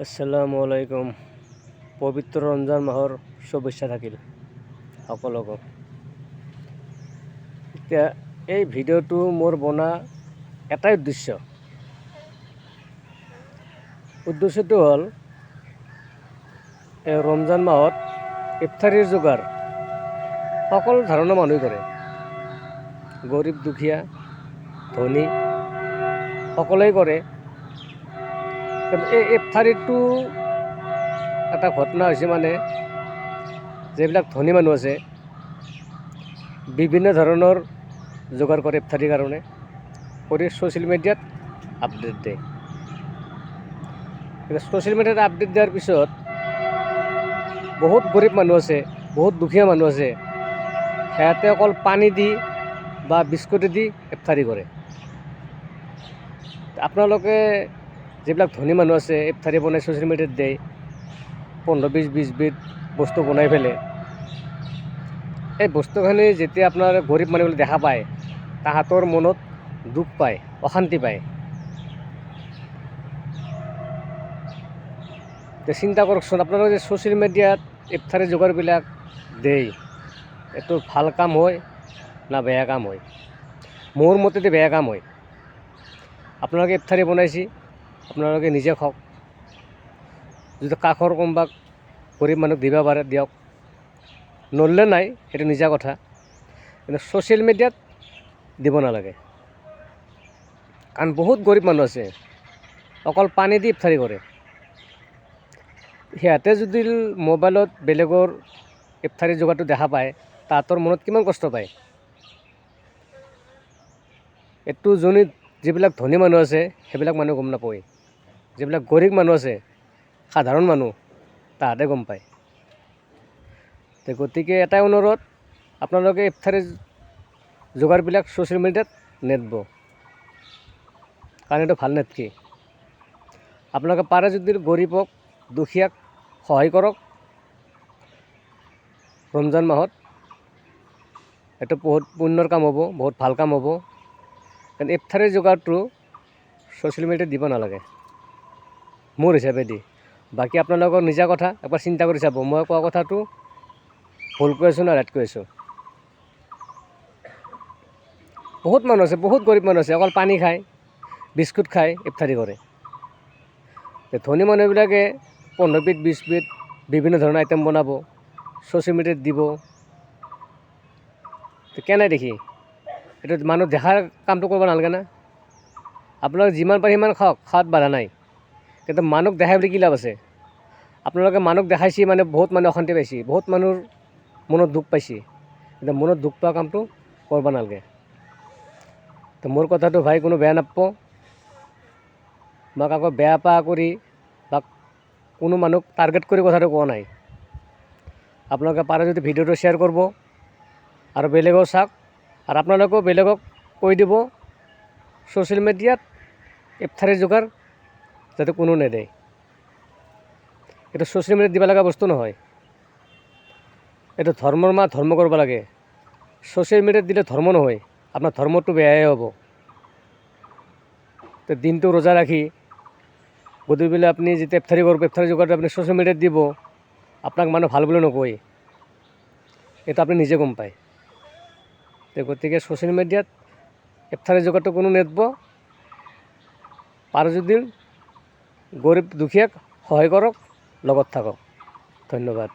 আসসালামু আলাইকুম। পবিত্ৰ ৰমজান মাহৰ শুভেচ্ছা থাকিল সকলোকে। এতিয়া এই ভিডিঅ'টো মোৰ বনা এটাই উদ্দেশ্যটো হ'ল এই ৰমজান মাহত ইফতাৰীৰ যোগাৰ সকলো ধৰণৰ মানুহে কৰে, গৰীব দুখীয়া ধনী সকলোৱে কৰে। কিন্তু এই ইফতাৰীটো এটা ঘটনা হৈছে, মানে যিবিলাক ধনী মানুহ আছে বিভিন্ন ধৰণৰ যোগাৰ কৰে ইফতাৰীৰ কাৰণে, কৰি ছ'চিয়েল মিডিয়াত আপডেট দিয়ে। ছ'চিয়েল মিডিয়াত আপডেট দিয়াৰ পিছত বহুত গৰীব মানুহ আছে, বহুত দুখীয়া মানুহ আছে, সিহঁতে অকল পানী দি বা বিস্কুটে দি ইফতাৰী কৰে। আপোনালোকে যিবিলাক ধনী মানুহ আছে ইফতাৰী বনাই ছ'চিয়েল মিডিয়াত দিয়ে, 15-20 বিধ বস্তু বনাই ফেলে। এই বস্তুখিনি যেতিয়া আপোনাৰ গৰীব মানুহবিলাক দেখা পায়, তাহাঁতৰ মনত দুখ পায়, অশান্তি পায়। চিন্তা কৰকচোন, আপোনালোকে যে ছ'চিয়েল মিডিয়াত ইফতাৰী যোগাৰবিলাক দিয়ে, এইটো ভাল কাম হয় না বেয়া কাম হয়? মোৰ মতেতো বেয়া কাম হয়। আপোনালোকে ইফতাৰী বনাইছে, আপোনালোকে নিজে খাওক, যদি কাষৰ কোনোবাক গৰীব মানুহক দিব পাৰে দিয়ক, নললে নাই, সেইটো নিজা কথা। কিন্তু ছ'চিয়েল মিডিয়াত দিব নালাগে, কাৰণ বহুত গৰীব মানুহ আছে অকল পানী দি ইফতাৰী কৰে। সিহঁতে যদি মোবাইলত বেলেগৰ ইফতাৰী যোগাৰটো দেখা পায়, তাহাঁতৰ মনত কিমান কষ্ট পায়। এইটো যিবিলাক ধনী মানুহ আছে সেইবিলাক মানুহ গম নাপায়, যিবিলাক গৰীব মানুহ আছে সাধাৰণ মানুহ তাহাঁতে গম পায়। গতিকে এটাই অনুৰোধ, আপোনালোকে ইফতাৰী যোগাৰবিলাক ছ'চিয়েল মিডিয়াত নেদব, কাৰণ এইটো ভাল নেদকি। আপোনালোকে পাৰে যদি গৰীবক দুখীয়াক সহায় কৰক ৰমজান মাহত, এইটো বহুত পুণ্যৰ কাম হ'ব, বহুত ভাল কাম হ'ব। কাৰণ ইফতাৰীৰ যোগাৰটো ছ'চিয়েল মিডিয়াত দিব নালাগে মোৰ হিচাপেদি। বাকী আপোনালোকৰ নিজা কথা, এবাৰ চিন্তা কৰি চাব, মই কোৱা কথাটো ভুল কৈ আছোঁ না ৰাইট কৈ আছোঁ। বহুত মানুহ আছে, বহুত গৰীব মানুহ আছে, অকল পানী খায়, বিস্কুট খায়, ইফতাৰী কৰে। ধনী মানুহবিলাকে 15-20 বিধ বিভিন্ন ধৰণৰ আইটেম বনাব, ছ'চিয়েল মিডিয়াত দিব, কেনে দেখি এইটো মানুহ দেখাৰ কামটো কৰিব নালাগে না? আপোনালোকে যিমান পাৰে সিমান খাওক, খোৱাত বাধা নাই, কিন্তু মানুহক দেখাই বুলি কি লাভ আছে? আপোনালোকে মানুহক দেখাইছে মানে বহুত মানুহ অশান্তি পাইছে, বহুত মানুহৰ মনত দুখ পাইছে, কিন্তু মনত দুখ পোৱা কামটো কৰিব নালাগে। তো মোৰ কথাটো ভাই কোনো বেয়া নাপাব, মই কাকো বেয়া পা কৰি বা কোনো মানুহক টাৰ্গেট কৰি কথাটো কোৱা নাই। আপোনালোকে পাৰে যদি ভিডিঅ'টো শ্বেয়াৰ কৰিব আৰু বেলেগেও চাওক, আৰু আপোনালোকেও বেলেগক কৈ দিব ছ'চিয়েল মিডিয়াত ইফতাৰী যোগাৰ যাতে কোনো নেদেয়। এইটো ছ'চিয়েল মিডিয়াত দিব লগা বস্তু নহয়, এইটো ধৰ্মৰ মাহ ধৰ্ম কৰিব লাগে। ছ'চিয়েল মিডিয়াত দিলে ধৰ্ম নহয়, আপোনাৰ ধৰ্মটো বেয়াই হ'ব। তো দিনটো ৰোজা ৰাখি গধূলিবেলা আপুনি যেতিয়া ইফতাৰী কৰিব, ইফতাৰী যোগাৰটো আপুনি ছ'চিয়েল মিডিয়াত দিব, আপোনাক মানুহ ভাল বুলি নকয়, এইটো আপুনি নিজে গম পায়। গতিকে ছ'চিয়েল মিডিয়াত ইফতাৰী যোগাৰটো কোনো নেদব, পাৰে যদি গৰীব দুখীয়াক সহায় কৰক, লগত থাকক। ধন্যবাদ।